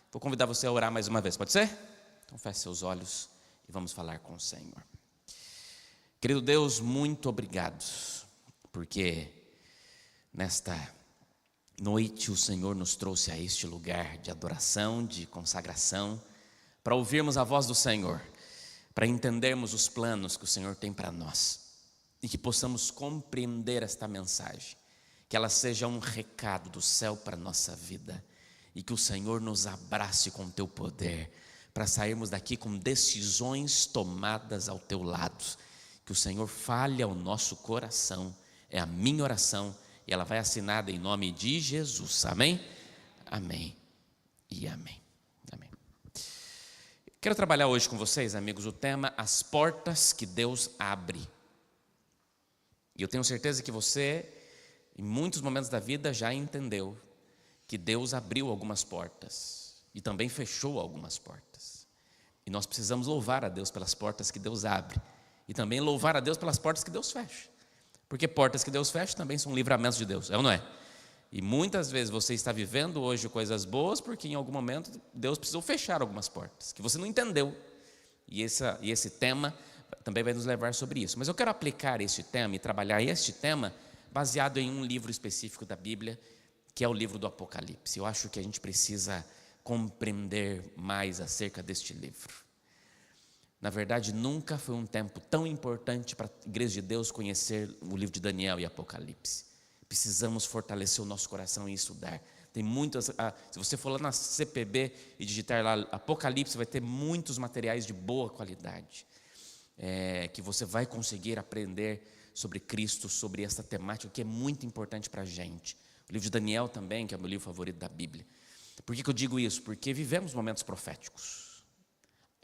Vou convidar você a orar mais uma vez, pode ser? Então feche seus olhos e vamos falar com o Senhor. Querido Deus, muito obrigado, porque nesta noite o Senhor nos trouxe a este lugar de adoração, de consagração, para ouvirmos a voz do Senhor, para entendermos os planos que o Senhor tem para nós e que possamos compreender esta mensagem, que ela seja um recado do céu para a nossa vida e que o Senhor nos abrace com o teu poder, para sairmos daqui com decisões tomadas ao teu lado, que o Senhor fale ao nosso coração, é a minha oração e ela vai assinada em nome de Jesus, amém? Amém e amém. Amém. Quero trabalhar hoje com vocês, amigos, o tema as portas que Deus abre. E eu tenho certeza que você, em muitos momentos da vida, já entendeu que Deus abriu algumas portas e também fechou algumas portas. E nós precisamos louvar a Deus pelas portas que Deus abre e também louvar a Deus pelas portas que Deus fecha. Porque portas que Deus fecha também são livramentos de Deus, é ou não é? E muitas vezes você está vivendo hoje coisas boas porque em algum momento Deus precisou fechar algumas portas que você não entendeu. E esse tema também vai nos levar sobre isso. Mas eu quero aplicar este tema e trabalhar este tema baseado em um livro específico da Bíblia, que é o livro do Apocalipse. Eu acho que a gente precisa compreender mais acerca deste livro. Na verdade, nunca foi um tempo tão importante para a Igreja de Deus conhecer o livro de Daniel e Apocalipse. Precisamos fortalecer o nosso coração e estudar. Tem muitas, se você for lá na CPB e digitar lá Apocalipse, vai ter muitos materiais de boa qualidade, que você vai conseguir aprender sobre Cristo, sobre esta temática que é muito importante para a gente. O livro de Daniel também, que é o meu livro favorito da Bíblia. Por que eu digo isso? Porque vivemos momentos proféticos.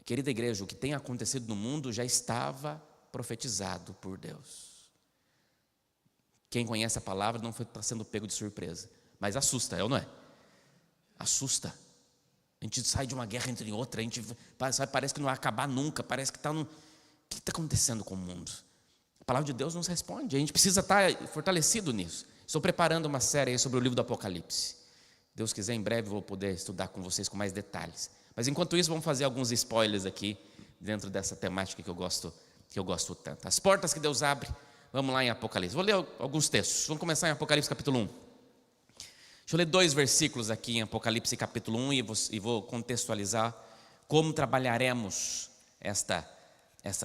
Querida igreja, o que tem acontecido no mundo já estava profetizado por Deus. Quem conhece a palavra não está sendo pego de surpresa, mas assusta, é ou não é? Assusta. A gente sai de uma guerra entre outra, a gente parece que não vai acabar nunca, parece que está no... O que está acontecendo com o mundo? A palavra de Deus nos responde, a gente precisa estar fortalecido nisso. Estou preparando uma série aí sobre o livro do Apocalipse. Deus quiser, em breve vou poder estudar com vocês com mais detalhes. Mas enquanto isso, vamos fazer alguns spoilers aqui, dentro dessa temática que eu gosto tanto. As portas que Deus abre, vamos lá em Apocalipse. Vou ler alguns textos, vamos começar em Apocalipse capítulo 1. Deixa eu ler 2 versículos aqui em Apocalipse capítulo 1 e vou contextualizar como trabalharemos essa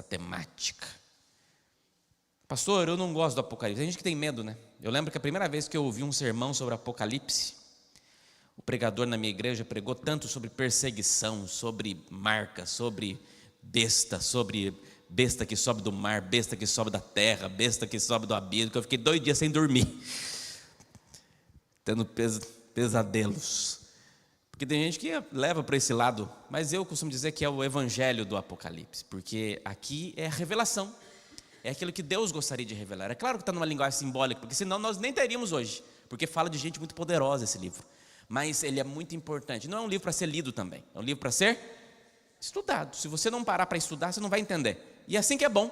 temática. Pastor, eu não gosto do Apocalipse. Tem gente que tem medo, né? Eu lembro que a primeira vez que eu ouvi um sermão sobre Apocalipse, o pregador na minha igreja pregou tanto sobre perseguição, sobre marca, sobre besta que sobe do mar, besta que sobe da terra, besta que sobe do abismo, que eu fiquei 2 dias sem dormir, tendo pesadelos. Porque tem gente que leva para esse lado, mas eu costumo dizer que é o evangelho do Apocalipse, porque aqui é a revelação. É aquilo que Deus gostaria de revelar. É claro que está numa linguagem simbólica, porque senão nós nem teríamos hoje, porque fala de gente muito poderosa esse livro. Mas ele é muito importante. Não é um livro para ser lido também, é um livro para ser estudado. Se você não parar para estudar, você não vai entender. E assim que é bom,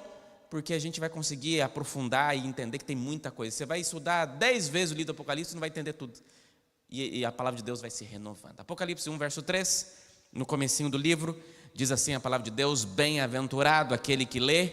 porque a gente vai conseguir aprofundar e entender que tem muita coisa. Você vai estudar 10 vezes o livro do Apocalipse e não vai entender tudo. E a palavra de Deus vai se renovando. Apocalipse 1, verso 3, no comecinho do livro, diz assim a palavra de Deus: bem-aventurado aquele que lê,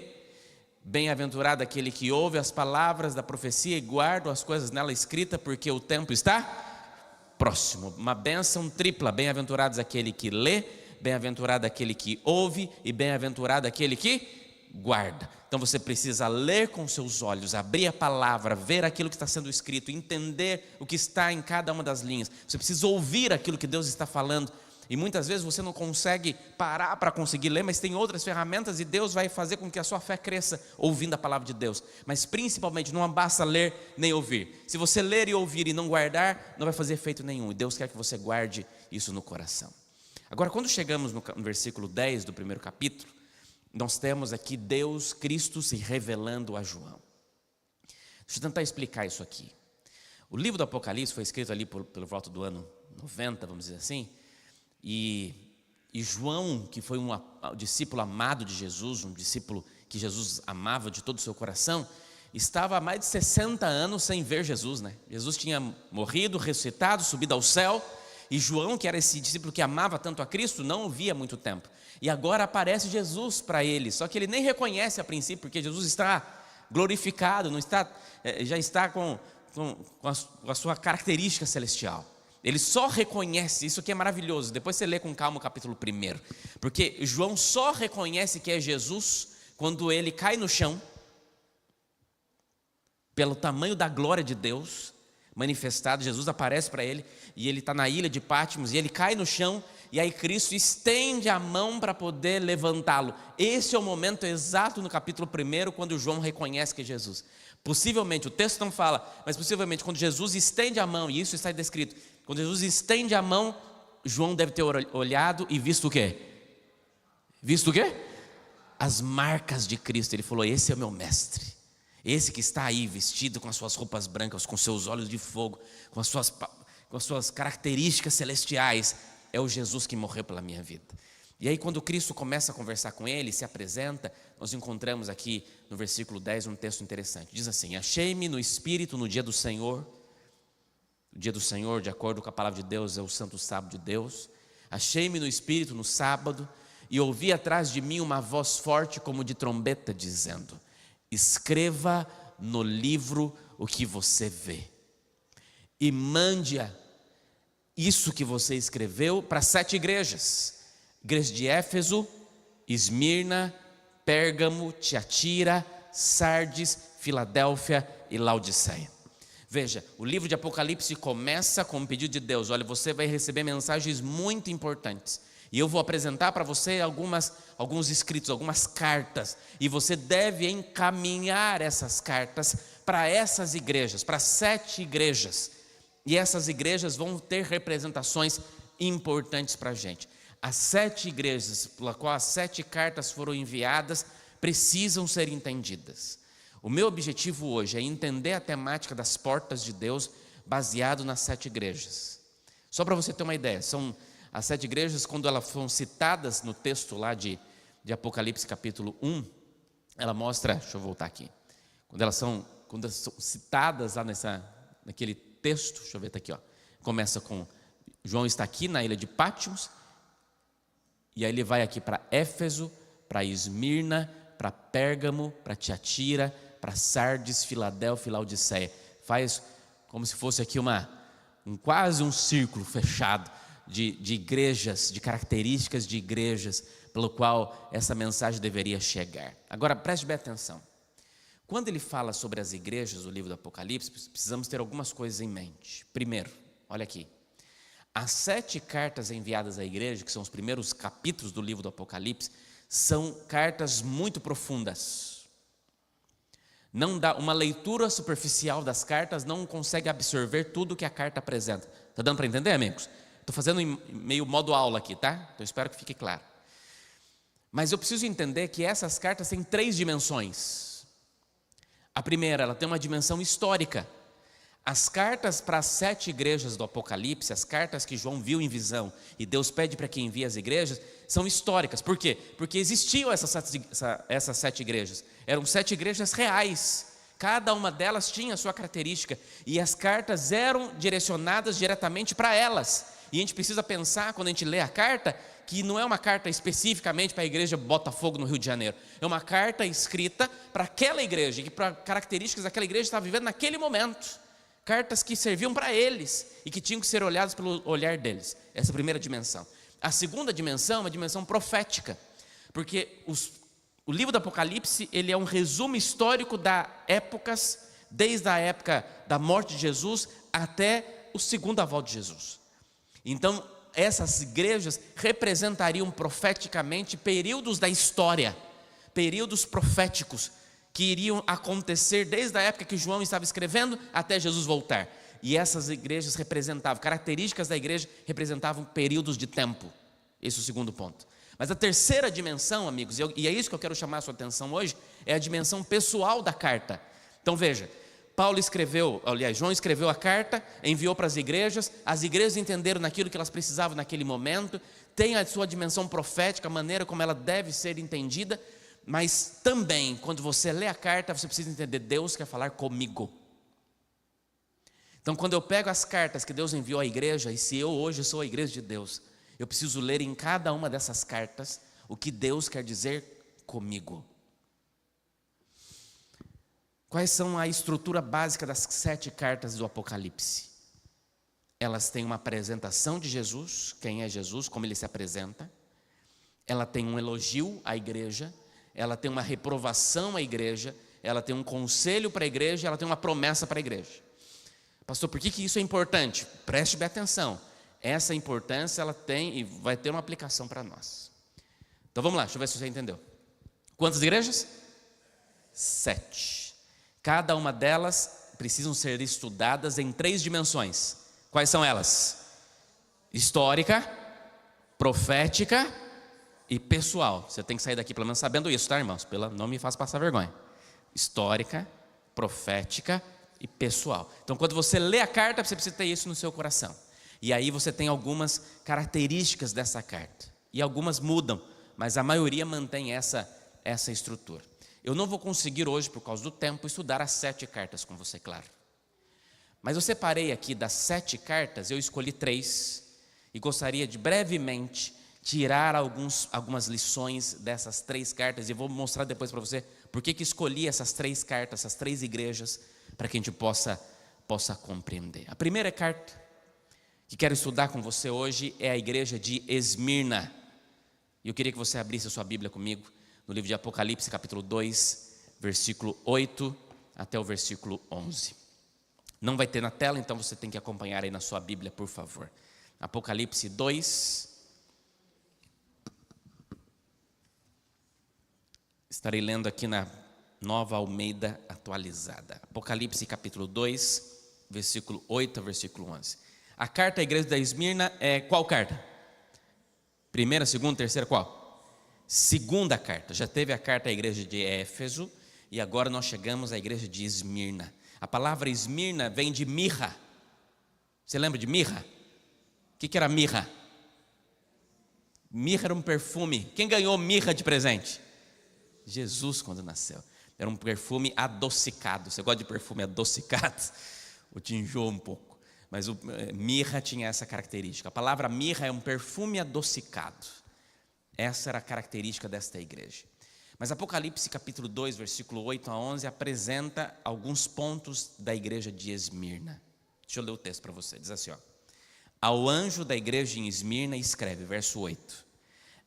bem-aventurado aquele que ouve as palavras da profecia e guarda as coisas nela escritas, porque o tempo está próximo. Uma bênção tripla: bem-aventurados aquele que lê, bem-aventurado aquele que ouve e bem-aventurado aquele que guarda. Então você precisa ler com seus olhos, abrir a palavra, ver aquilo que está sendo escrito, entender o que está em cada uma das linhas. Você precisa ouvir aquilo que Deus está falando. E muitas vezes você não consegue parar para conseguir ler, mas tem outras ferramentas e Deus vai fazer com que a sua fé cresça ouvindo a palavra de Deus. Mas principalmente não basta ler nem ouvir. Se você ler e ouvir e não guardar, não vai fazer efeito nenhum. E Deus quer que você guarde isso no coração. Agora, quando chegamos no versículo 10 do primeiro capítulo, nós temos aqui Deus, Cristo se revelando a João. Deixa eu tentar explicar isso aqui. O livro do Apocalipse foi escrito ali pelo volta do ano 90, vamos dizer assim. E João, que foi um discípulo amado de Jesus, um discípulo que Jesus amava de todo o seu coração, estava há mais de 60 anos sem ver Jesus, né? Jesus tinha morrido, ressuscitado, subido ao céu, E João, que era esse discípulo que amava tanto a Cristo, não o via há muito tempo. E agora aparece Jesus para ele, só que ele nem reconhece a princípio, porque Jesus está glorificado, não está, já está com a sua característica celestial. Ele só reconhece, isso aqui é maravilhoso, depois você lê com calma o capítulo 1, porque João só reconhece que é Jesus quando ele cai no chão, pelo tamanho da glória de Deus manifestado. Jesus aparece para ele, e ele está na ilha de Patmos, e ele cai no chão, e aí Cristo estende a mão para poder levantá-lo. Esse é o momento exato no capítulo 1, quando João reconhece que é Jesus. Possivelmente, o texto não fala, mas possivelmente quando Jesus estende a mão, e isso está descrito, quando Jesus estende a mão, João deve ter olhado e visto o quê? Visto o quê? As marcas de Cristo. Ele falou: esse é o meu mestre, esse que está aí vestido com as suas roupas brancas, com seus olhos de fogo, com as suas características celestiais, é o Jesus que morreu pela minha vida. E aí quando Cristo começa a conversar com ele, se apresenta, nós encontramos aqui no versículo 10 um texto interessante. Diz assim: achei-me no Espírito no dia do Senhor. O dia do Senhor, de acordo com a palavra de Deus, é o santo sábado de Deus. Achei-me no Espírito no sábado, e ouvi atrás de mim uma voz forte como de trombeta, dizendo: escreva no livro o que você vê, e mande-a, isso que você escreveu, para 7 igrejas: igreja de Éfeso, Esmirna, Pérgamo, Tiatira, Sardes, Filadélfia e Laodiceia. Veja, o livro de Apocalipse começa com um pedido de Deus: olha, você vai receber mensagens muito importantes, e eu vou apresentar para você alguns escritos, algumas cartas, e você deve encaminhar essas cartas para essas igrejas, para 7 igrejas, e essas igrejas vão ter representações importantes para a gente. As 7 igrejas, pela qual as 7 cartas foram enviadas, precisam ser entendidas. O meu objetivo hoje é entender a temática das portas de Deus baseado nas 7 igrejas. Só para você ter uma ideia, são as 7 igrejas, quando elas foram citadas no texto lá de Apocalipse capítulo 1, ela mostra, deixa eu voltar aqui, quando elas são citadas lá naquele texto, deixa eu ver, está aqui, ó, começa com, João está aqui na ilha de Patmos, e aí ele vai aqui para Éfeso, para Esmirna, para Pérgamo, para Tiatira, para Sardes, Filadélfia e Laodiceia. Faz como se fosse aqui quase um círculo fechado de igrejas, de características de igrejas, pelo qual essa mensagem deveria chegar. Agora preste bem atenção. Quando ele fala sobre as igrejas do livro do Apocalipse, precisamos ter algumas coisas em mente. Primeiro, olha aqui, as 7 cartas enviadas à igreja, que são os primeiros capítulos do livro do Apocalipse, são cartas muito profundas. Não dá, uma leitura superficial das cartas não consegue absorver tudo que a carta apresenta. Está dando para entender, amigos? Estou fazendo em meio modo aula aqui, tá? Então espero que fique claro. Mas eu preciso entender que essas cartas têm 3 dimensões. A primeira, ela tem uma dimensão histórica. As cartas para as 7 igrejas do Apocalipse, as cartas que João viu em visão e Deus pede para que envie as igrejas, são históricas. Por quê? Porque existiam essas 7 igrejas. Eram 7 igrejas reais. Cada uma delas tinha a sua característica. E as cartas eram direcionadas diretamente para elas. E a gente precisa pensar, quando a gente lê a carta, que não é uma carta especificamente para a igreja Botafogo no Rio de Janeiro. É uma carta escrita para aquela igreja, que para características daquela igreja estava vivendo naquele momento. Cartas que serviam para eles e que tinham que ser olhadas pelo olhar deles. Essa é a primeira dimensão. A segunda dimensão é uma dimensão profética, porque o livro do Apocalipse, ele é um resumo histórico das épocas, desde a época da morte de Jesus até o segunda volta de Jesus. Então, essas igrejas representariam profeticamente períodos da história, períodos proféticos, que iriam acontecer desde a época que João estava escrevendo até Jesus voltar. E essas igrejas representavam, características da igreja representavam períodos de tempo. Esse é o segundo ponto. Mas a terceira dimensão, amigos, e é isso que eu quero chamar a sua atenção hoje, é a dimensão pessoal da carta. Então veja, João escreveu a carta, enviou para as igrejas entenderam naquilo que elas precisavam naquele momento, tem a sua dimensão profética, a maneira como ela deve ser entendida. Mas também, quando você lê a carta, você precisa entender: Deus quer falar comigo. Então, quando eu pego as cartas que Deus enviou à igreja, e se eu hoje sou a igreja de Deus, eu preciso ler em cada uma dessas cartas o que Deus quer dizer comigo. Quais são a estrutura básica das 7 cartas do Apocalipse? Elas têm uma apresentação de Jesus, quem é Jesus, como ele se apresenta. Ela tem um elogio à igreja, ela tem uma reprovação à igreja, ela tem um conselho para a igreja, ela tem uma promessa para a igreja. Pastor, por que isso é importante? Preste bem atenção. Essa importância ela tem e vai ter uma aplicação para nós. Então vamos lá, deixa eu ver se você entendeu. Quantas igrejas? 7. Cada uma delas precisam ser estudadas em 3 dimensões. Quais são elas? Histórica, profética e pessoal. Você tem que sair daqui pelo menos sabendo isso, tá, irmãos? Não me faça passar vergonha. Histórica, profética e pessoal. Então, quando você lê a carta, você precisa ter isso no seu coração. E aí você tem algumas características dessa carta. E algumas mudam, mas a maioria mantém essa estrutura. Eu não vou conseguir hoje, por causa do tempo, estudar as 7 cartas com você, claro. Mas eu separei aqui das 7 cartas, eu escolhi 3. E gostaria de brevemente tirar algumas lições dessas 3 cartas. E vou mostrar depois para você por que escolhi essas 3 cartas, essas 3 igrejas, para que a gente possa compreender. A primeira carta que quero estudar com você hoje é a igreja de Esmirna. E eu queria que você abrisse a sua Bíblia comigo no livro de Apocalipse, capítulo 2, versículo 8 até o versículo 11. Não vai ter na tela, então você tem que acompanhar aí na sua Bíblia, por favor. Apocalipse 2. Estarei lendo aqui na Nova Almeida Atualizada. Apocalipse capítulo 2, versículo 8 ao versículo 11. A carta à igreja da Esmirna é qual carta? Primeira, segunda, terceira, qual? Segunda carta. Já teve a carta à igreja de Éfeso e agora nós chegamos à igreja de Esmirna. A palavra Esmirna vem de mirra. Você lembra de mirra? O que era mirra? Mirra era um perfume. Quem ganhou mirra de presente? Jesus, quando nasceu. Era um perfume adocicado. Você gosta de perfume adocicado? Ou te enjoa um pouco. Mas mirra tinha essa característica. A palavra mirra é um perfume adocicado. Essa era a característica desta igreja. Mas Apocalipse capítulo 2, versículo 8 a 11, apresenta alguns pontos da igreja de Esmirna. Deixa eu ler o texto para você. Diz assim, ó. Ao anjo da igreja em Esmirna escreve, verso 8.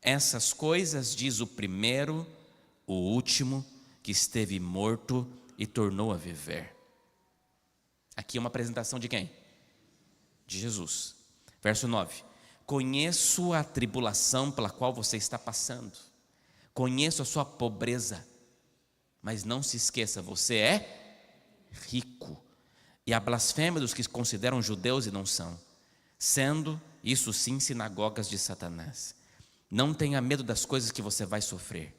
Essas coisas diz o primeiro, o último, que esteve morto e tornou a viver. Aqui é uma apresentação de quem? De Jesus. Verso 9. Conheço a tribulação pela qual você está passando. Conheço a sua pobreza. Mas não se esqueça, você é rico. E a blasfêmia dos que se consideram judeus e não são, sendo, isso sim, sinagogas de Satanás. Não tenha medo das coisas que você vai sofrer.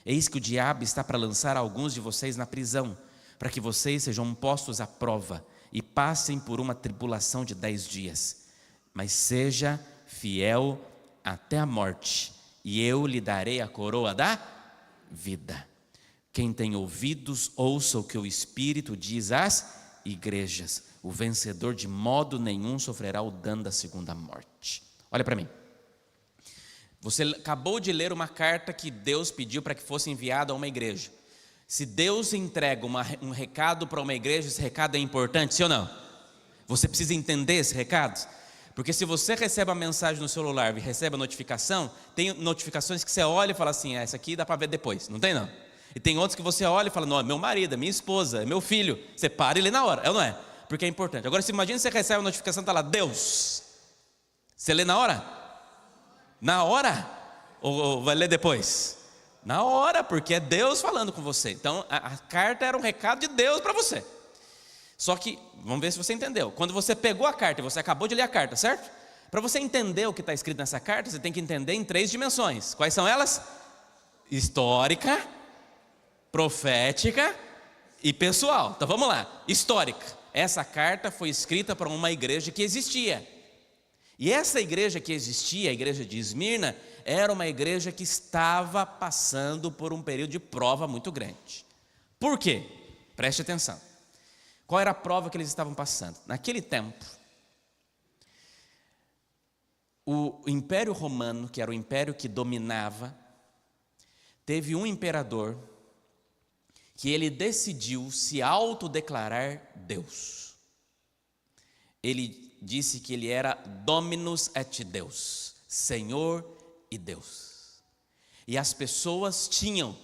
Eis que o diabo está para lançar alguns de vocês na prisão, para que vocês sejam postos à prova e passem por uma tribulação de 10 dias. Mas seja fiel até a morte, e eu lhe darei a coroa da vida. Quem tem ouvidos, ouça o que o Espírito diz às igrejas. O vencedor de modo nenhum sofrerá o dano da segunda morte. Olha para mim. Você acabou de ler uma carta que Deus pediu para que fosse enviada a uma igreja. Se Deus entrega um recado para uma igreja, esse recado é importante, sim ou não? Você precisa entender esse recado? Porque se você recebe a mensagem no celular e recebe a notificação, tem notificações que você olha e fala assim, essa aqui dá para ver depois, não tem não? E tem outros que você olha e fala, não, é meu marido, é minha esposa, é meu filho. Você para e lê na hora, é ou não é? Porque é importante. Agora, se imagina que você recebe a notificação e está lá, Deus. Você lê na hora? Na hora? Ou vai ler depois? Na hora, porque é Deus falando com você. Então, a carta era um recado de Deus para você. Só que, vamos ver se você entendeu. Quando você pegou a carta e você acabou de ler a carta, certo? Para você entender o que está escrito nessa carta, você tem que entender em 3 dimensões. Quais são elas? Histórica, profética e pessoal. Então vamos lá. Histórica. Essa carta foi escrita para uma igreja que existia. E essa igreja que existia, a igreja de Esmirna, era uma igreja que estava passando por um período de prova muito grande. Por quê? Preste atenção. Qual era a prova que eles estavam passando? Naquele tempo, o Império Romano, que era o império que dominava, teve um imperador que ele decidiu se autodeclarar Deus. Ele disse que ele era Dominus et Deus, Senhor e Deus. E as pessoas tinham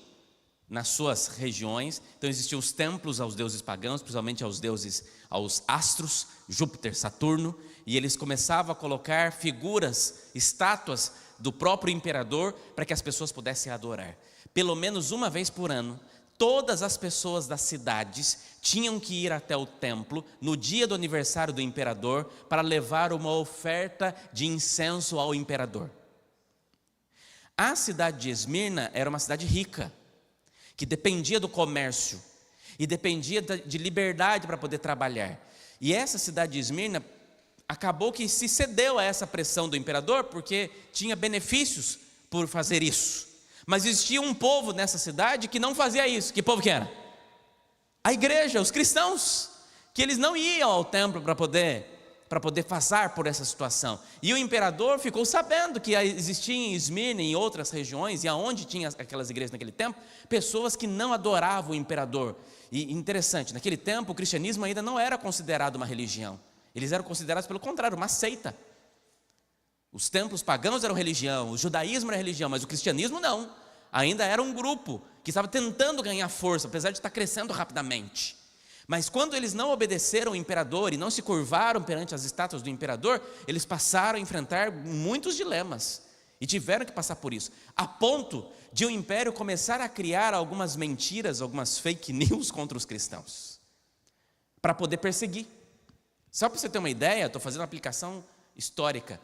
nas suas regiões, então existiam os templos aos deuses pagãos, principalmente aos astros, Júpiter, Saturno, e eles começavam a colocar figuras, estátuas do próprio imperador para que as pessoas pudessem adorar. Pelo menos uma vez por ano, todas as pessoas das cidades tinham que ir até o templo no dia do aniversário do imperador para levar uma oferta de incenso ao imperador. A cidade de Esmirna era uma cidade rica, que dependia do comércio e dependia de liberdade para poder trabalhar. E essa cidade de Esmirna acabou que se cedeu a essa pressão do imperador, porque tinha benefícios por fazer isso. Mas existia um povo nessa cidade que não fazia isso. Que povo que era? A igreja, os cristãos, que eles não iam ao templo para poder passar por essa situação. E o imperador ficou sabendo que existia em Esmirna e em outras regiões, e aonde tinha aquelas igrejas naquele tempo, pessoas que não adoravam o imperador. E interessante, naquele tempo o cristianismo ainda não era considerado uma religião. Eles eram considerados, pelo contrário, uma seita. Os templos pagãos eram religião, o judaísmo era religião, mas o cristianismo não. Ainda era um grupo que estava tentando ganhar força, apesar de estar crescendo rapidamente. Mas quando eles não obedeceram o imperador e não se curvaram perante as estátuas do imperador, eles passaram a enfrentar muitos dilemas e tiveram que passar por isso, a ponto de o império começar a criar algumas mentiras, algumas fake news contra os cristãos, para poder perseguir. Só para você ter uma ideia, estou fazendo uma aplicação histórica.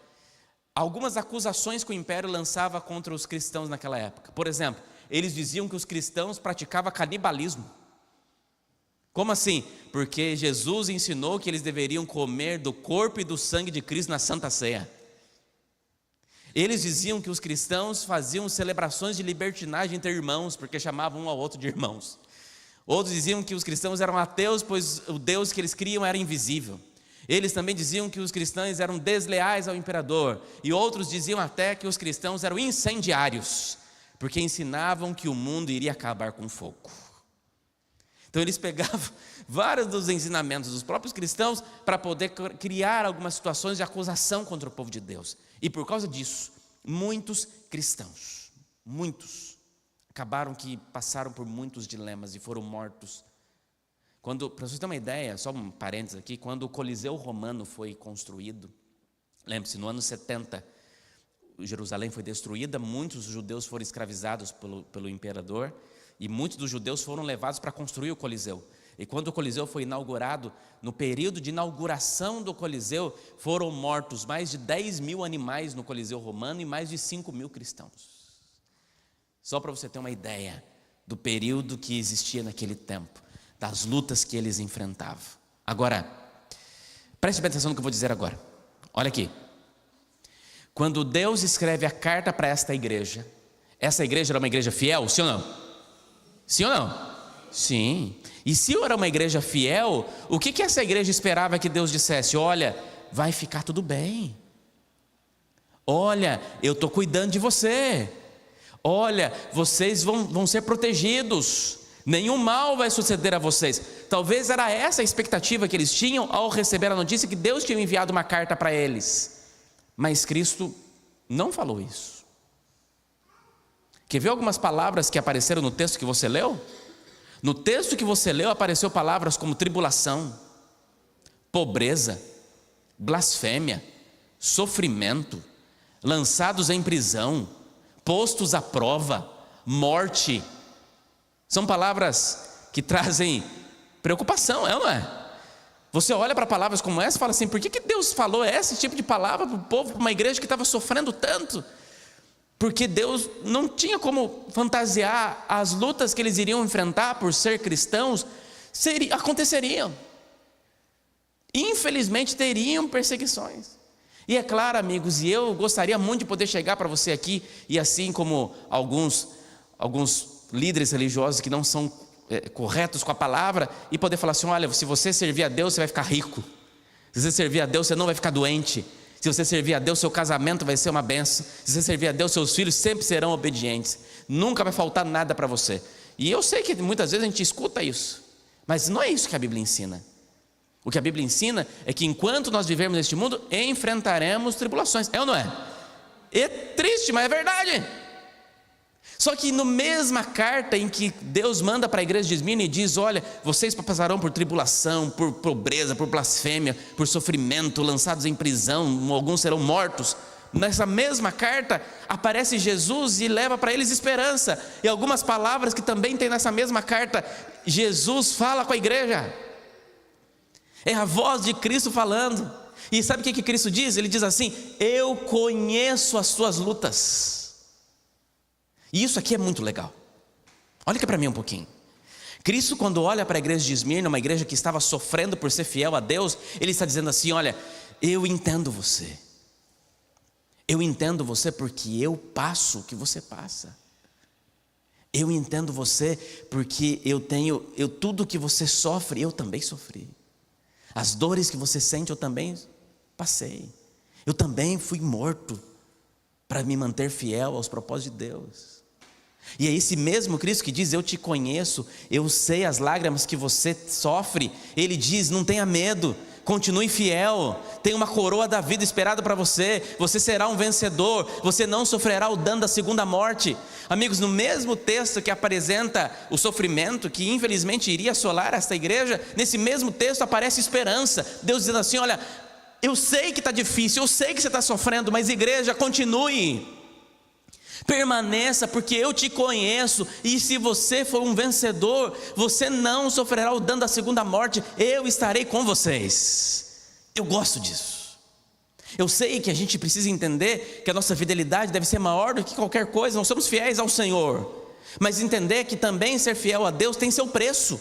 Algumas acusações que o império lançava contra os cristãos naquela época. Por exemplo, eles diziam que os cristãos praticavam canibalismo. Como assim? Porque Jesus ensinou que eles deveriam comer do corpo e do sangue de Cristo na Santa Ceia. Eles diziam que os cristãos faziam celebrações de libertinagem entre irmãos, porque chamavam um ao outro de irmãos. Outros diziam que os cristãos eram ateus, pois o Deus que eles criam era invisível. Eles também diziam que os cristãos eram desleais ao imperador. E outros diziam até que os cristãos eram incendiários, porque ensinavam que o mundo iria acabar com fogo. Então eles pegavam vários dos ensinamentos dos próprios cristãos para poder criar algumas situações de acusação contra o povo de Deus. E por causa disso, muitos cristãos, muitos, acabaram que passaram por muitos dilemas e foram mortos. Para vocês terem uma ideia, só um parênteses aqui, quando o Coliseu Romano foi construído, lembre-se, no ano 70, Jerusalém foi destruída, muitos judeus foram escravizados pelo imperador, e muitos dos judeus foram levados para construir o Coliseu. E quando o Coliseu foi inaugurado, no período de inauguração do Coliseu, foram mortos mais de 10 mil animais no Coliseu Romano e mais de 5 mil cristãos. Só para você ter uma ideia do período que existia naquele tempo, das lutas que eles enfrentavam. Agora, preste bem atenção no que eu vou dizer agora. Olha aqui. Quando Deus escreve a carta para esta igreja, essa igreja era uma igreja fiel, sim ou não? Sim ou não? Sim. E se era uma igreja fiel, o que essa igreja esperava que Deus dissesse? Olha, vai ficar tudo bem. Olha, eu estou cuidando de você. Olha, vocês vão ser protegidos. Nenhum mal vai suceder a vocês. Talvez era essa a expectativa que eles tinham ao receber a notícia que Deus tinha enviado uma carta para eles. Mas Cristo não falou isso. Quer ver algumas palavras que apareceram no texto que você leu? No texto que você leu apareceu palavras como tribulação, pobreza, blasfêmia, sofrimento, lançados em prisão, postos à prova, morte. São palavras que trazem preocupação, é ou não é? Você olha para palavras como essa e fala assim, por que Deus falou esse tipo de palavra para o povo, para uma igreja que estava sofrendo tanto? Porque Deus não tinha como fantasiar as lutas que eles iriam enfrentar por ser cristãos, aconteceriam. Infelizmente teriam perseguições. E é claro, amigos, e eu gostaria muito de poder chegar para você aqui, e assim como alguns líderes religiosos que não são corretos com a palavra e poder falar assim: olha, se você servir a Deus, você vai ficar rico. Se você servir a Deus, você não vai ficar doente. Se você servir a Deus, seu casamento vai ser uma bênção. Se você servir a Deus, seus filhos sempre serão obedientes. Nunca vai faltar nada para você. E eu sei que muitas vezes a gente escuta isso, mas não é isso que a Bíblia ensina. O que a Bíblia ensina é que enquanto nós vivermos neste mundo, enfrentaremos tribulações. É ou não é? É triste, mas é verdade. Só que na mesma carta em que Deus manda para a igreja de Esmirna e diz: olha, vocês passarão por tribulação, por pobreza, por blasfêmia, por sofrimento, lançados em prisão, alguns serão mortos. Nessa mesma carta aparece Jesus e leva para eles esperança. E algumas palavras que também tem nessa mesma carta, Jesus fala com a igreja. É a voz de Cristo falando. E sabe o que Cristo diz? Ele diz assim: eu conheço as suas lutas. E isso aqui é muito legal. Olha aqui para mim um pouquinho. Cristo, quando olha para a igreja de Esmirna, uma igreja que estava sofrendo por ser fiel a Deus, Ele está dizendo assim: olha, eu entendo você. Eu entendo você porque eu passo o que você passa. Eu entendo você porque tudo que você sofre, eu também sofri. As dores que você sente, eu também passei. Eu também fui morto para me manter fiel aos propósitos de Deus. E é esse mesmo Cristo que diz: eu te conheço, eu sei as lágrimas que você sofre. Ele diz: não tenha medo, continue fiel, tem uma coroa da vida esperada para você. Você será um vencedor, você não sofrerá o dano da segunda morte. Amigos, no mesmo texto que apresenta o sofrimento que infelizmente iria assolar esta igreja, nesse mesmo texto aparece esperança. Deus dizendo assim: olha, eu sei que está difícil, eu sei que você está sofrendo, mas igreja, continue, permaneça, porque eu te conheço, e se você for um vencedor, você não sofrerá o dano da segunda morte. Eu estarei com vocês. Eu gosto disso. Eu sei que a gente precisa entender que a nossa fidelidade deve ser maior do que qualquer coisa. Nós somos fiéis ao Senhor, mas entender que também ser fiel a Deus tem seu preço,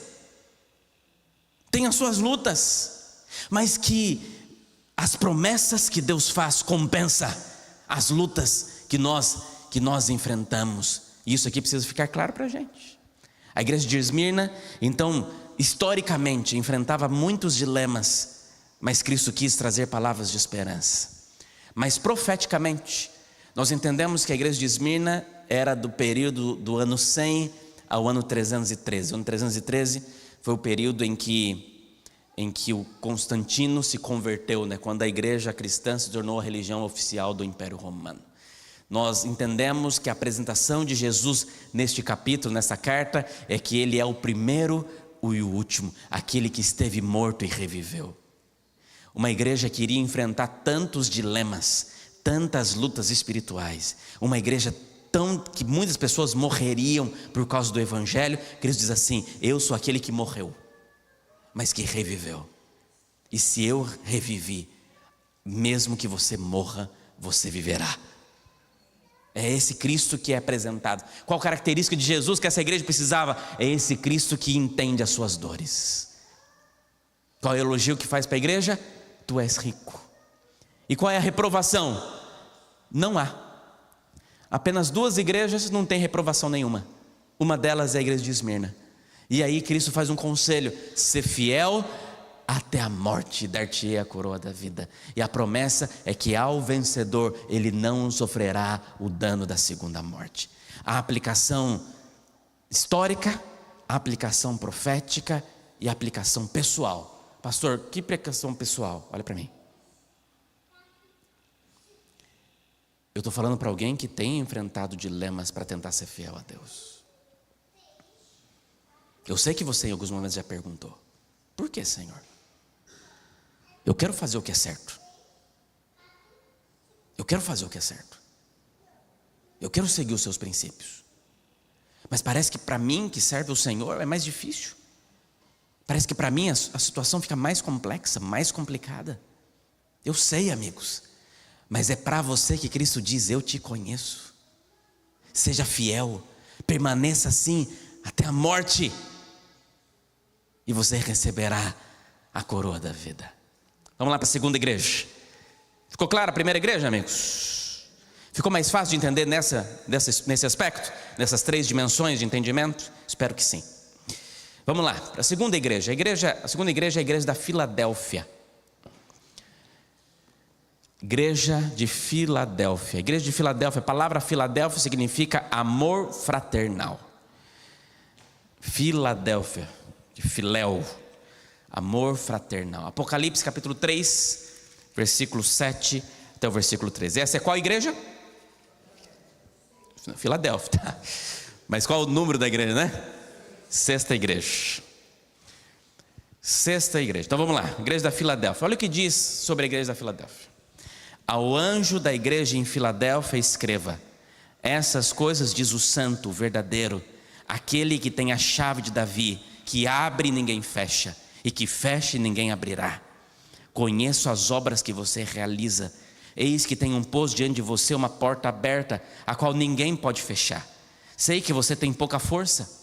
tem as suas lutas, mas que as promessas que Deus faz compensa as lutas que nós enfrentamos. E isso aqui precisa ficar claro para a gente. A igreja de Esmirna, então, historicamente enfrentava muitos dilemas, mas Cristo quis trazer palavras de esperança. Mas profeticamente, nós entendemos que a igreja de Esmirna era do período do ano 100 ao ano 313. O ano 313 foi o período em que o Constantino se converteu, quando a igreja cristã se tornou a religião oficial do Império Romano. Nós entendemos que a apresentação de Jesus neste capítulo, nessa carta, é que Ele é o primeiro e o último, aquele que esteve morto e reviveu. Uma igreja que iria enfrentar tantos dilemas, tantas lutas espirituais, uma igreja que muitas pessoas morreriam por causa do Evangelho. Cristo diz assim: eu sou aquele que morreu, mas que reviveu. E se eu revivi, mesmo que você morra, você viverá. É esse Cristo que é apresentado. Qual característica de Jesus que essa igreja precisava? É esse Cristo que entende as suas dores. Qual é o elogio que faz para a igreja? Tu és rico. E qual é a reprovação? Não há. Apenas 2 igrejas não têm reprovação nenhuma. Uma delas é a igreja de Esmirna. E aí Cristo faz um conselho: ser fiel até a morte, dar-te-ei a coroa da vida. E a promessa é que ao vencedor ele não sofrerá o dano da segunda morte. A aplicação histórica, a aplicação profética e a aplicação pessoal. Pastor, que aplicação pessoal? Olha para mim. Eu estou falando para alguém que tem enfrentado dilemas para tentar ser fiel a Deus. Eu sei que você em alguns momentos já perguntou: por que, Senhor? Eu quero fazer o que é certo. Eu quero fazer o que é certo. Eu quero seguir os seus princípios. Mas parece que para mim, que serve o Senhor, é mais difícil. Parece que para mim a situação fica mais complexa, mais complicada. Eu sei, amigos, mas é para você que Cristo diz: eu te conheço. Seja fiel, permaneça assim até a morte, e você receberá a coroa da vida. Vamos lá para a segunda igreja. Ficou clara a primeira igreja, amigos? Ficou mais fácil de entender nesse aspecto? Nessas 3 dimensões de entendimento? Espero que sim. Vamos lá, a segunda igreja. A segunda igreja é a igreja da Filadélfia. Igreja de Filadélfia. A igreja de Filadélfia, a palavra Filadélfia significa amor fraternal. Filadélfia, de Filéu, amor fraternal. Apocalipse capítulo 3, versículo 7 até o versículo 13. Essa é qual igreja? Filadélfia, tá? Mas qual o número da igreja, né? Sexta igreja. Sexta igreja. Então vamos lá, igreja da Filadélfia. Olha o que diz sobre a igreja da Filadélfia. Ao anjo da igreja em Filadélfia escreva: essas coisas diz o santo, o verdadeiro, aquele que tem a chave de Davi, que abre e ninguém fecha, e que fecha e ninguém abrirá. Conheço as obras que você realiza. Eis que tenho posto diante de você uma porta aberta, a qual ninguém pode fechar. Sei que você tem pouca força,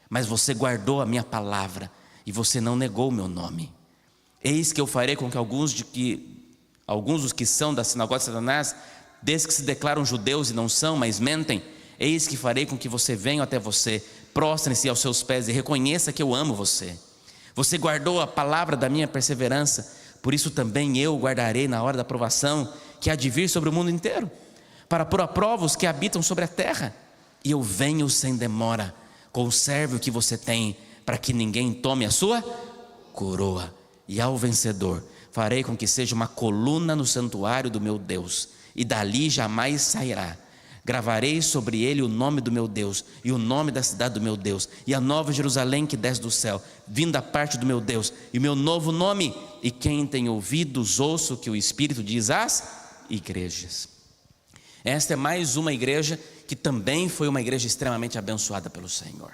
mas você guardou a minha palavra, e você não negou o meu nome. Eis que eu farei com que alguns dos que são da sinagoga de Satanás, desde que se declaram judeus e não são, mas mentem, eis que farei com que você venha até você, prostrem-se aos seus pés e reconheça que eu amo você. Você guardou a palavra da minha perseverança, por isso também eu guardarei na hora da provação, que há de vir sobre o mundo inteiro, para pôr à prova os que habitam sobre a terra. E eu venho sem demora, conserve o que você tem, para que ninguém tome a sua coroa. E ao vencedor farei com que seja uma coluna no santuário do meu Deus, e dali jamais sairá. Gravarei sobre ele o nome do meu Deus, e o nome da cidade do meu Deus, e a nova Jerusalém que desce do céu, vinda a parte do meu Deus, e o meu novo nome. E quem tem ouvidos, ouça o que o Espírito diz às igrejas. Esta é mais uma igreja que também foi uma igreja extremamente abençoada pelo Senhor.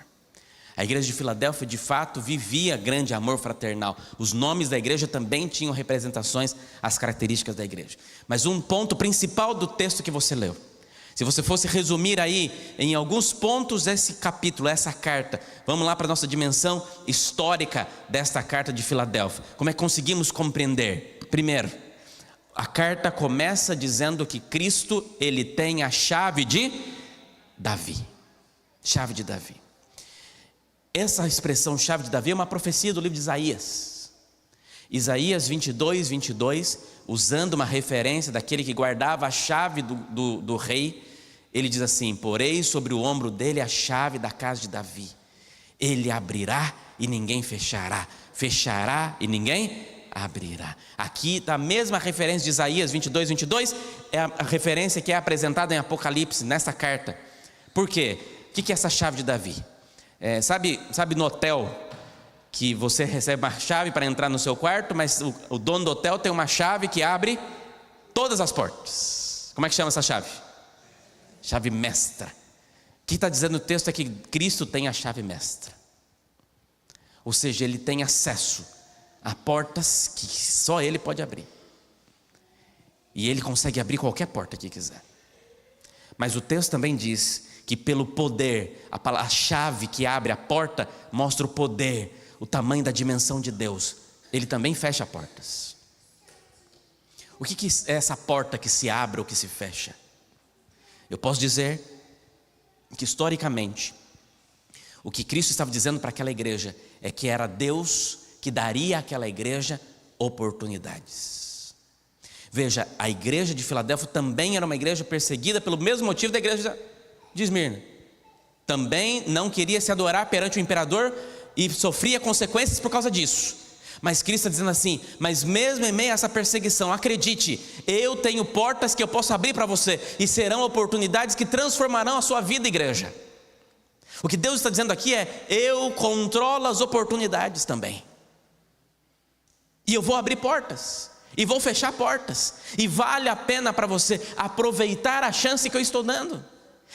A igreja de Filadélfia, de fato, vivia grande amor fraternal. Os nomes da igreja também tinham representações às características da igreja. Mas um ponto principal do texto que você leu, se você fosse resumir aí em alguns pontos esse capítulo, essa carta, vamos lá para a nossa dimensão histórica desta carta de Filadélfia. Como é que conseguimos compreender? Primeiro, a carta começa dizendo que Cristo, ele tem a chave de Davi. Chave de Davi. Essa expressão chave de Davi é uma profecia do livro de Isaías. Isaías 22, 22, usando uma referência daquele que guardava a chave do rei, ele diz assim: porei sobre o ombro dele a chave da casa de Davi. Ele abrirá e ninguém fechará, fechará e ninguém abrirá. Aqui está a mesma referência de Isaías 22, 22, é a referência que é apresentada em Apocalipse, nessa carta. Por quê? O que é essa chave de Davi? Sabe no hotel que você recebe uma chave para entrar no seu quarto, mas o dono do hotel tem uma chave que abre todas as portas. Como é que chama essa chave? Chave mestra. O que está dizendo o texto é que Cristo tem a chave mestra. Ou seja, ele tem acesso a portas que só ele pode abrir. E ele consegue abrir qualquer porta que quiser. Mas o texto também diz que pelo poder, a chave que abre a porta mostra o poder, o tamanho da dimensão de Deus. Ele também fecha portas. O que é essa porta que se abre ou que se fecha? Eu posso dizer que historicamente, o que Cristo estava dizendo para aquela igreja é que era Deus que daria àquela igreja oportunidades. Veja, a igreja de Filadélfia também era uma igreja perseguida pelo mesmo motivo da igreja de Esmirna. Também não queria se adorar perante o imperador e sofria consequências por causa disso. Mas Cristo está dizendo assim: mas mesmo em meio a essa perseguição, acredite, eu tenho portas que eu posso abrir para você, e serão oportunidades que transformarão a sua vida, igreja. O que Deus está dizendo aqui é: eu controlo as oportunidades também, e eu vou abrir portas, e vou fechar portas, e vale a pena para você aproveitar a chance que eu estou dando.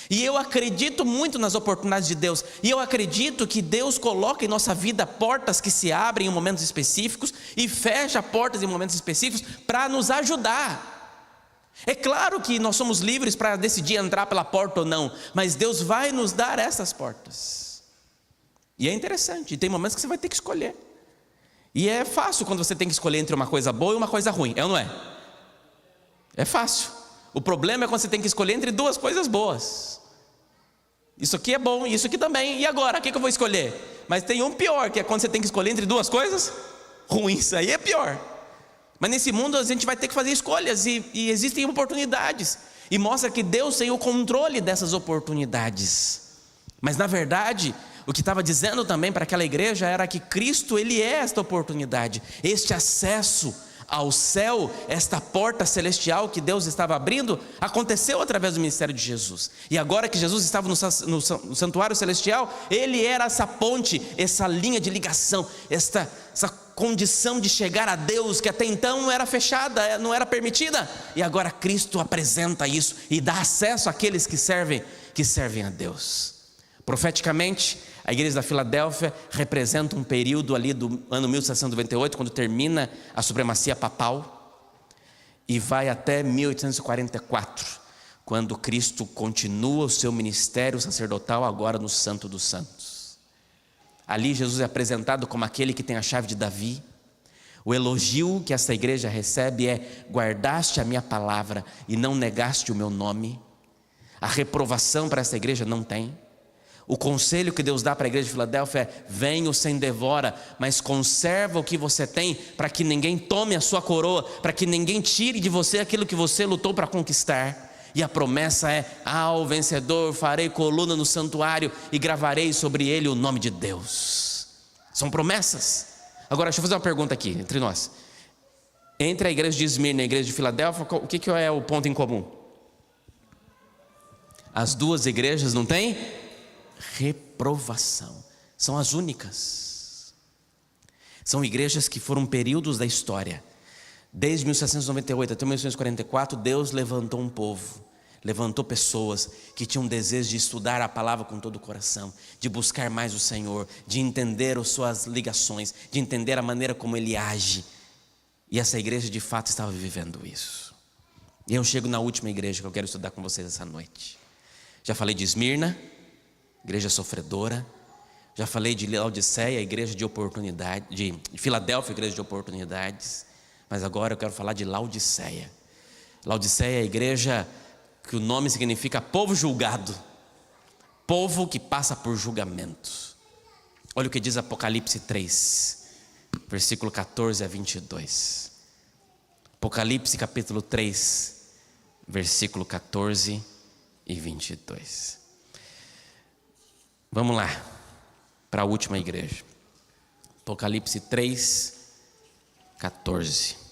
E eu acredito muito nas oportunidades de Deus, e eu acredito que Deus coloca em nossa vida portas que se abrem em momentos específicos e fecha portas em momentos específicos para nos ajudar. É claro que nós somos livres para decidir entrar pela porta ou não, mas Deus vai nos dar essas portas. E é interessante, e tem momentos que você vai ter que escolher. E é fácil quando você tem que escolher entre uma coisa boa e uma coisa ruim, é ou não é? É fácil. O problema é quando você tem que escolher entre duas coisas boas. Isso aqui é bom, isso aqui também. E agora, o que eu vou escolher? Mas tem um pior, que é quando você tem que escolher entre duas coisas ruins. Aí é pior. Mas nesse mundo a gente vai ter que fazer escolhas, e existem oportunidades. E mostra que Deus tem o controle dessas oportunidades. Mas na verdade, o que estava dizendo também para aquela igreja era que Cristo, Ele é esta oportunidade, este acesso ao céu, esta porta celestial que Deus estava abrindo, aconteceu através do ministério de Jesus. E agora que Jesus estava no santuário celestial, Ele era essa ponte, essa linha de ligação, essa condição de chegar a Deus, que até então não era fechada, não era permitida. E agora Cristo apresenta isso e dá acesso àqueles que servem a Deus. Profeticamente, a igreja da Filadélfia representa um período ali do ano 1798, quando termina a supremacia papal, e vai até 1844, quando Cristo continua o seu ministério sacerdotal agora no Santo dos Santos. Ali Jesus é apresentado como aquele que tem a chave de Davi. O elogio que essa igreja recebe é: guardaste a minha palavra e não negaste o meu nome. A reprovação para essa igreja não tem. O conselho que Deus dá para a igreja de Filadélfia é: venho sem devora, mas conserva o que você tem, para que ninguém tome a sua coroa, para que ninguém tire de você aquilo que você lutou para conquistar. E a promessa é: ao vencedor farei coluna no santuário e gravarei sobre ele o nome de Deus. São promessas. Agora deixa eu fazer uma pergunta aqui entre nós. Entre a igreja de Esmirna e a igreja de Filadélfia, o que é o ponto em comum? As duas igrejas não têm reprovação. São as únicas. São igrejas que foram períodos da história. Desde 1798 até 1944, Deus levantou um povo, levantou pessoas que tinham desejo de estudar a palavra com todo o coração, de buscar mais o Senhor, de entender as suas ligações, de entender a maneira como Ele age. E essa igreja de fato estava vivendo isso. E eu chego na última igreja que eu quero estudar com vocês essa noite. Já falei de Esmirna, igreja sofredora. Já falei de Laodiceia, igreja de oportunidade, de Filadélfia, igreja de oportunidades. Mas agora eu quero falar de Laodiceia. Laodiceia é a igreja que o nome significa povo julgado, povo que passa por julgamento. Olha o que diz Apocalipse 3, versículo 14 a 22. Apocalipse capítulo 3, versículo 14 e 22. Vamos lá, para a última igreja. Apocalipse 3, 14.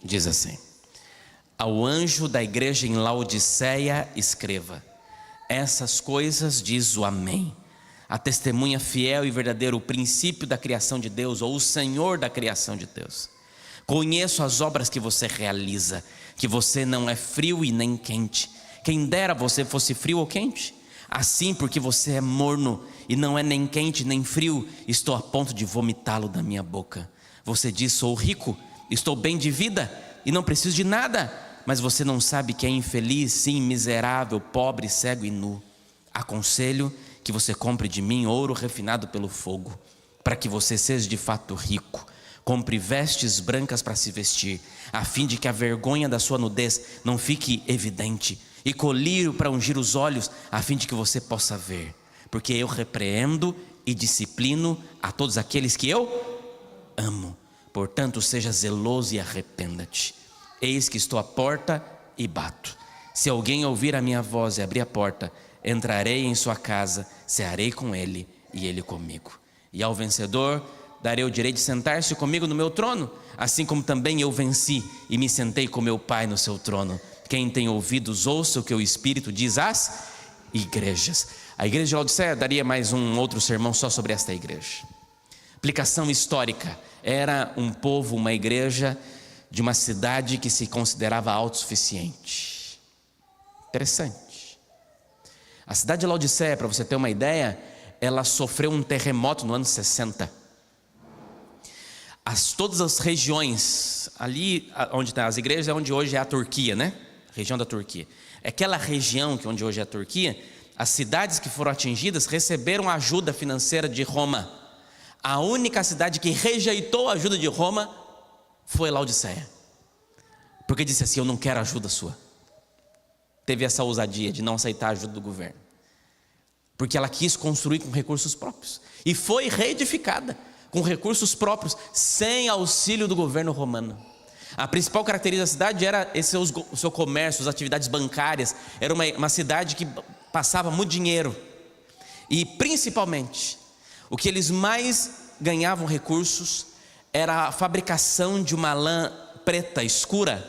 Diz assim: ao anjo da igreja em Laodiceia escreva: essas coisas diz o Amém, a testemunha fiel e verdadeira, o princípio da criação de Deus, ou o Senhor da criação de Deus. Conheço as obras que você realiza, que você não é frio e nem quente. Quem dera você fosse frio ou quente. Assim, porque você é morno e não é nem quente nem frio, estou a ponto de vomitá-lo da minha boca. Você diz: sou rico, estou bem de vida e não preciso de nada. Mas você não sabe que é infeliz, sim, miserável, pobre, cego e nu. Aconselho que você compre de mim ouro refinado pelo fogo, para que você seja de fato rico. Compre vestes brancas para se vestir, a fim de que a vergonha da sua nudez não fique evidente, e colírio para ungir os olhos, a fim de que você possa ver. Porque eu repreendo e disciplino a todos aqueles que eu amo. Portanto, seja zeloso e arrependa-te. Eis que estou à porta e bato. Se alguém ouvir a minha voz e abrir a porta, entrarei em sua casa, cearei com ele e ele comigo. E ao vencedor darei o direito de sentar-se comigo no meu trono, assim como também eu venci e me sentei com meu Pai no seu trono. Quem tem ouvidos, ouça o que o Espírito diz às igrejas. A igreja de Laodiceia daria mais um outro sermão só sobre esta igreja. Aplicação histórica: era um povo, uma igreja de uma cidade que se considerava autossuficiente. Interessante. A cidade de Laodiceia, para você ter uma ideia, ela sofreu um terremoto no ano 60. Todas as regiões, ali onde estão as igrejas, é onde hoje é a Turquia, né? Região da Turquia. Aquela região onde hoje é a Turquia, as cidades que foram atingidas receberam ajuda financeira de Roma. A única cidade que rejeitou a ajuda de Roma foi Laodiceia, porque disse assim: eu não quero ajuda sua. teve essa ousadia de não aceitar a ajuda do governo? Porque ela quis construir com recursos próprios. E foi reedificada com recursos próprios, sem auxílio do governo romano. A principal característica da cidade era o seu comércio, as atividades bancárias. Era uma cidade que passava muito dinheiro. E principalmente, o que eles mais ganhavam recursos era a fabricação de uma lã preta, escura,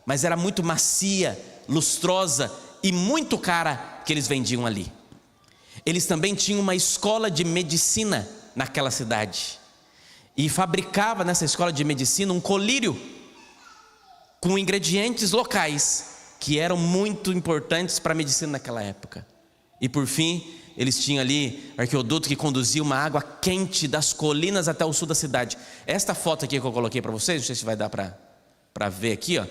mas era muito macia, lustrosa e muito cara, que eles vendiam ali. Eles também tinham uma escola de medicina naquela cidade, e fabricava nessa escola de medicina um colírio com ingredientes locais que eram muito importantes para a medicina naquela época. E por fim, eles tinham ali arqueoduto que conduzia uma água quente das colinas até o sul da cidade. Esta foto aqui que eu coloquei para vocês, não sei se vai dar para ver aqui, ó.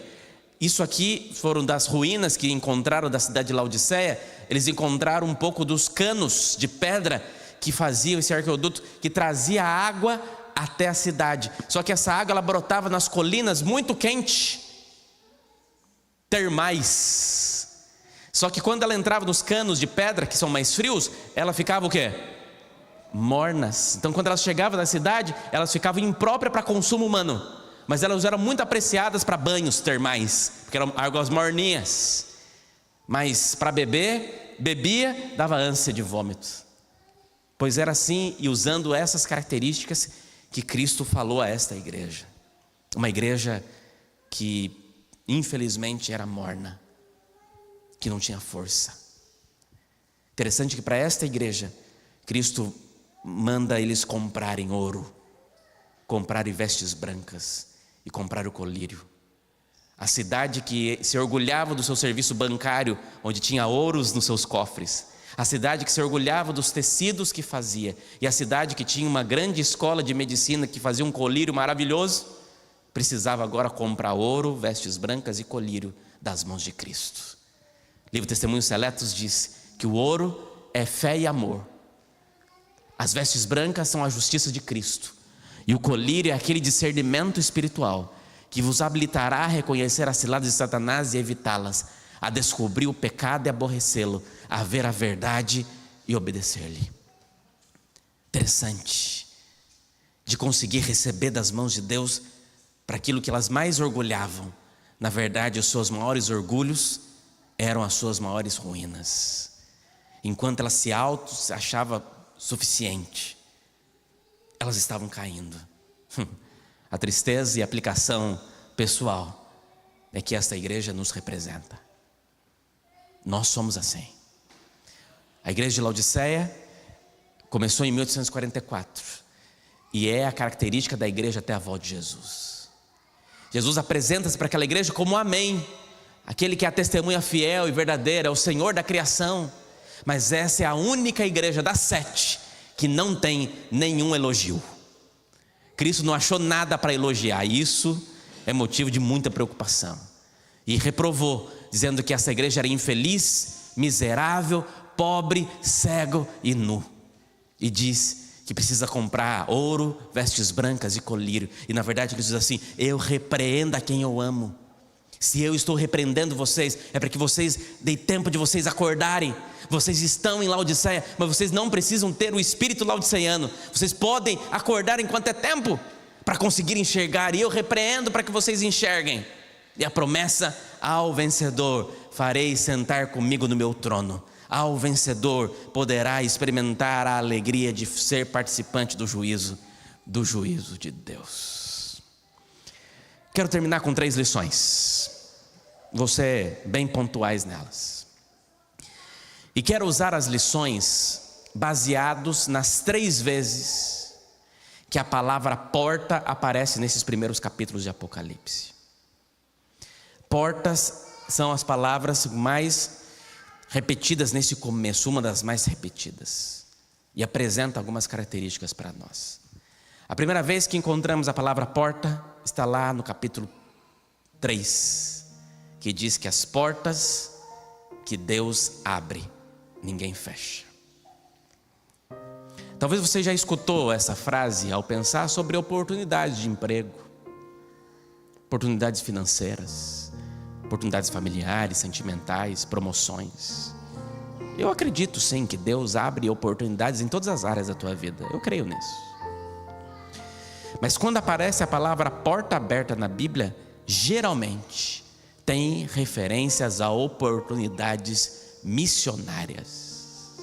Isso aqui foram das ruínas que encontraram da cidade de Laodiceia. Eles encontraram um pouco dos canos de pedra que faziam esse arqueoduto, que trazia água até a cidade. Só que essa água ela brotava nas colinas muito quente, termais. Só que quando ela entrava nos canos de pedra, que são mais frios, ela ficava o quê? Mornas. Então quando elas chegavam na cidade, elas ficavam impróprias para consumo humano, mas elas eram muito apreciadas para banhos termais, porque eram águas morninhas. Mas para beber, bebia, dava ânsia de vômito. Pois era assim, e usando essas características, que Cristo falou a esta igreja. Uma igreja que infelizmente era morna, que não tinha força. Interessante que para esta igreja, Cristo manda eles comprarem ouro, comprarem vestes brancas e comprar o colírio. A cidade que se orgulhava do seu serviço bancário, onde tinha ouros nos seus cofres. A cidade que se orgulhava dos tecidos que fazia. E a cidade que tinha uma grande escola de medicina, que fazia um colírio maravilhoso, precisava agora comprar ouro, vestes brancas e colírio das mãos de Cristo. O livro Testemunhos Seletos diz que o ouro é fé e amor. As vestes brancas são a justiça de Cristo. E o colírio é aquele discernimento espiritual que vos habilitará a reconhecer as ciladas de Satanás e evitá-las, a descobrir o pecado e aborrecê-lo, a ver a verdade e obedecer-lhe. Interessante de conseguir receber das mãos de Deus para aquilo que elas mais orgulhavam. Na verdade, os seus maiores orgulhos eram as suas maiores ruínas. Enquanto elas se achavam suficiente, elas estavam caindo. A tristeza e a aplicação pessoal é que esta igreja nos representa. Nós somos assim. A igreja de Laodiceia começou em 1844 e é a característica da igreja até a volta de Jesus. Jesus apresenta-se para aquela igreja como amém, aquele que é a testemunha fiel e verdadeira, é o Senhor da criação. Mas essa é a única igreja das 7 que não tem nenhum elogio. Cristo não achou nada para elogiar. Isso é motivo de muita preocupação. E reprovou, dizendo que essa igreja era infeliz, miserável, pobre, cego e nu. E diz que precisa comprar ouro, vestes brancas e colírio. E na verdade ele diz assim: eu repreendo a quem eu amo. Se eu estou repreendendo vocês, é para que vocês deem tempo de vocês acordarem. Vocês estão em Laodiceia, mas vocês não precisam ter o espírito laodiceiano. Vocês podem acordar enquanto é tempo, para conseguir enxergar. E eu repreendo para que vocês enxerguem. E a promessa: ao vencedor farei sentar comigo no meu trono. Ao vencedor poderá experimentar a alegria de ser participante do juízo de Deus. Quero terminar com 3 lições. Vou ser bem pontuais nelas. E quero usar as lições baseados nas 3 vezes que a palavra porta aparece nesses primeiros capítulos de Apocalipse. Portas são as palavras mais repetidas nesse começo, uma das mais repetidas. E apresenta algumas características para nós. A primeira vez que encontramos a palavra porta está lá no capítulo 3, que diz que as portas que Deus abre, ninguém fecha. Talvez você já escutou essa frase ao pensar sobre oportunidades de emprego, oportunidades financeiras, oportunidades familiares, sentimentais, promoções. Eu acredito sim que Deus abre oportunidades em todas as áreas da tua vida. Eu creio nisso. Mas quando aparece a palavra porta aberta na Bíblia, geralmente tem referências a oportunidades missionárias.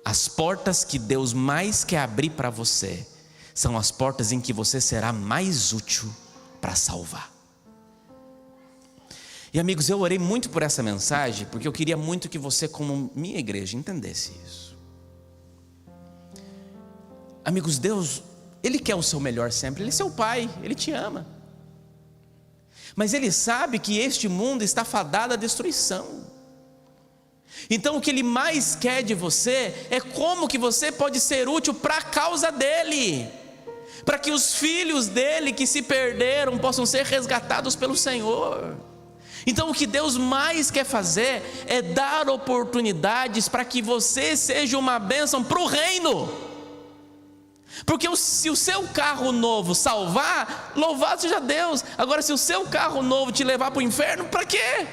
As portas que Deus mais quer abrir para você são as portas em que você será mais útil para salvar. E amigos, eu orei muito por essa mensagem, porque eu queria muito que você, como minha igreja, entendesse isso. Amigos, Deus, Ele quer o seu melhor sempre. Ele é seu Pai, Ele te ama. Mas Ele sabe que este mundo está fadado à destruição. Então o que Ele mais quer de você é como que você pode ser útil para a causa dEle, para que os filhos dEle que se perderam possam ser resgatados pelo Senhor. Então o que Deus mais quer fazer é dar oportunidades para que você seja uma bênção para o reino. Porque se o seu carro novo salvar, louvado seja Deus. Agora, se o seu carro novo te levar para o inferno, para quê?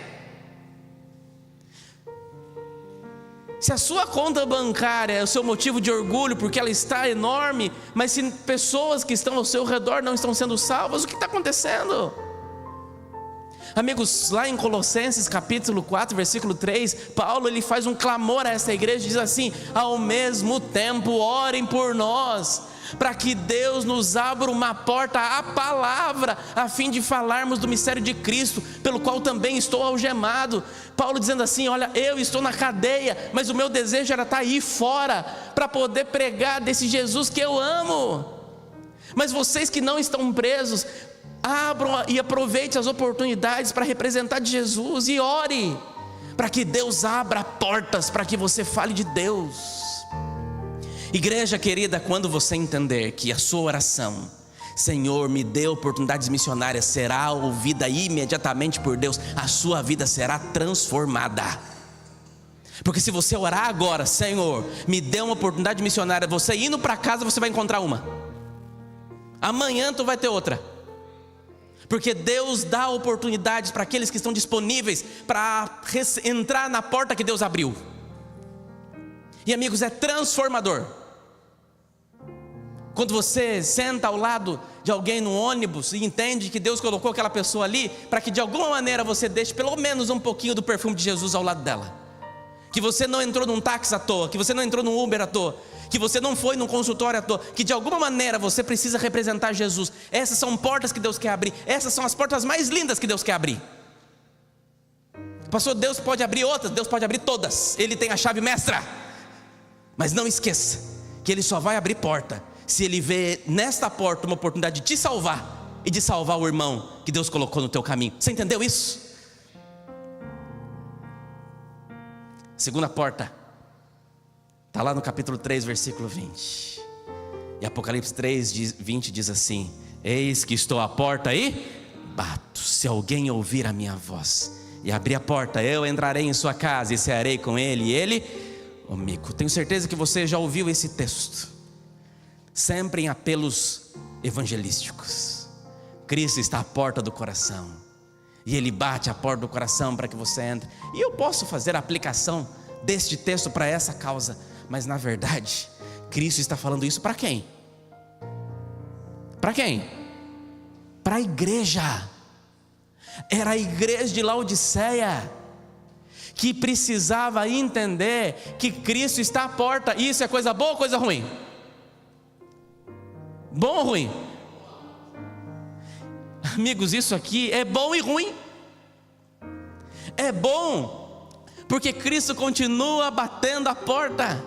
Se a sua conta bancária é o seu motivo de orgulho, porque ela está enorme, mas se pessoas que estão ao seu redor não estão sendo salvas, o que está acontecendo? Amigos, lá em Colossenses capítulo 4, versículo 3, Paulo ele faz um clamor a essa igreja, diz assim: ao mesmo tempo orem por nós, para que Deus nos abra uma porta à palavra, a fim de falarmos do mistério de Cristo, pelo qual também estou algemado. Paulo dizendo assim: olha, eu estou na cadeia, mas o meu desejo era estar aí fora, para poder pregar desse Jesus que eu amo. Mas vocês que não estão presos, abram e aproveite as oportunidades para representar de Jesus, e ore para que Deus abra portas para que você fale de Deus. Igreja querida, quando você entender que a sua oração, Senhor, me dê oportunidades missionárias, será ouvida imediatamente por Deus, a sua vida será transformada. Porque se você orar agora: Senhor, me dê uma oportunidade missionária, você indo para casa você vai encontrar uma, amanhã tu vai ter outra. Porque Deus dá oportunidades para aqueles que estão disponíveis para entrar na porta que Deus abriu. E amigos, é transformador. Quando você senta ao lado de alguém no ônibus e entende que Deus colocou aquela pessoa ali para que de alguma maneira você deixe pelo menos um pouquinho do perfume de Jesus ao lado dela. Que você não entrou num táxi à toa, que você não entrou num Uber à toa, que você não foi num consultório à toa, que de alguma maneira você precisa representar Jesus. Essas são portas que Deus quer abrir. Essas são as portas mais lindas que Deus quer abrir. Pastor, Deus pode abrir outras? Deus pode abrir todas. Ele tem a chave mestra. Mas não esqueça que Ele só vai abrir porta se Ele vê nesta porta uma oportunidade de te salvar e de salvar o irmão que Deus colocou no teu caminho. Você entendeu isso? Segunda porta está lá no capítulo 3, versículo 20. E Apocalipse 3, 20 diz assim: eis que estou à porta e bato. Se alguém ouvir a minha voz e abrir a porta, eu entrarei em sua casa e cearei com ele e ele comigo. Tenho certeza que você já ouviu esse texto, sempre em apelos evangelísticos. Cristo está à porta do coração e Ele bate a porta do coração para que você entre. E eu posso fazer a aplicação deste texto para essa causa, mas na verdade Cristo está falando isso para quem? Para quem? Para a igreja. Era a igreja de Laodiceia que precisava entender que Cristo está à porta. Isso é coisa boa ou coisa ruim? Bom ou ruim? Amigos, isso aqui é bom e ruim. É bom porque Cristo continua batendo a porta.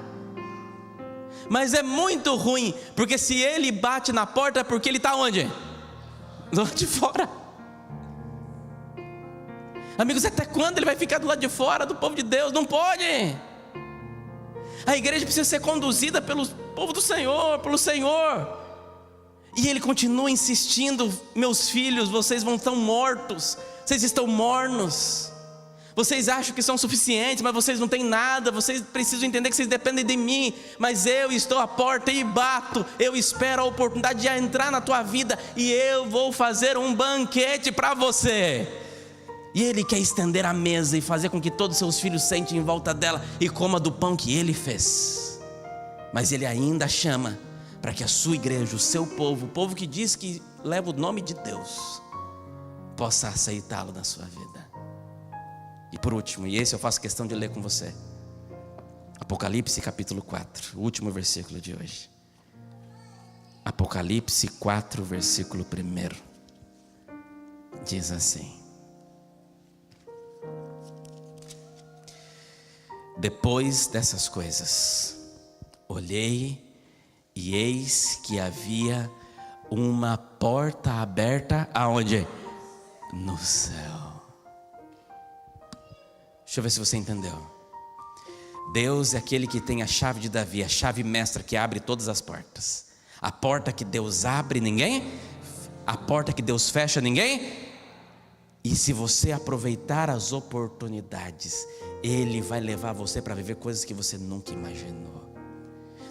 Mas é muito ruim porque se Ele bate na porta é porque Ele está onde? Do lado de fora. Amigos, até quando Ele vai ficar do lado de fora do povo de Deus? Não pode. A igreja precisa ser conduzida pelo povo do Senhor, pelo Senhor. E Ele continua insistindo: meus filhos, vocês vão estar mortos, vocês estão mornos, vocês acham que são suficientes, mas vocês não têm nada, vocês precisam entender que vocês dependem de mim, mas eu estou à porta e bato, eu espero a oportunidade de entrar na tua vida, e eu vou fazer um banquete para você. E Ele quer estender a mesa e fazer com que todos os seus filhos sentem em volta dela e coma do pão que Ele fez. Mas Ele ainda chama para que a sua igreja, o seu povo, o povo que diz que leva o nome de Deus, possa aceitá-lo na sua vida. E por último, e esse eu faço questão de ler com você, Apocalipse capítulo 4, o último versículo de hoje. Apocalipse 4, versículo 1, diz assim: depois dessas coisas, olhei e eis que havia uma porta aberta, aonde? No céu. Deixa eu ver se você entendeu. Deus é aquele que tem a chave de Davi, a chave mestra que abre todas as portas. A porta que Deus abre, ninguém. A porta que Deus fecha, ninguém. E se você aproveitar as oportunidades, Ele vai levar você para viver coisas que você nunca imaginou.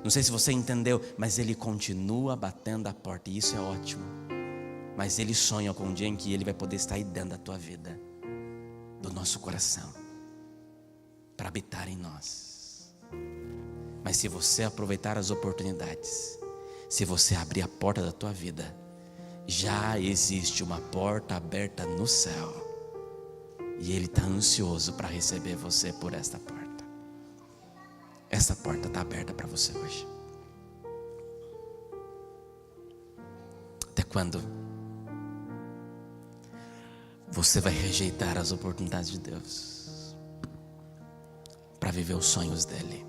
Não sei se você entendeu, mas Ele continua batendo a porta, e isso é ótimo. Mas Ele sonha com um dia em que Ele vai poder estar aí dentro da tua vida, do nosso coração, para habitar em nós. Mas se você aproveitar as oportunidades, se você abrir a porta da tua vida, já existe uma porta aberta no céu, e Ele está ansioso para receber você por esta porta. Essa porta está aberta para você hoje. Até quando você vai rejeitar as oportunidades de Deus para viver os sonhos dEle,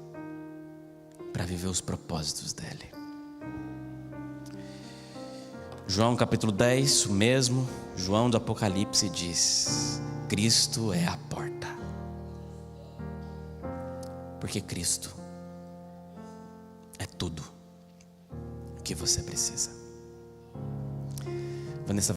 para viver os propósitos dEle? João capítulo 10, o mesmo João do Apocalipse diz: Cristo é a porta. Porque Cristo é tudo o que você precisa. Vanessa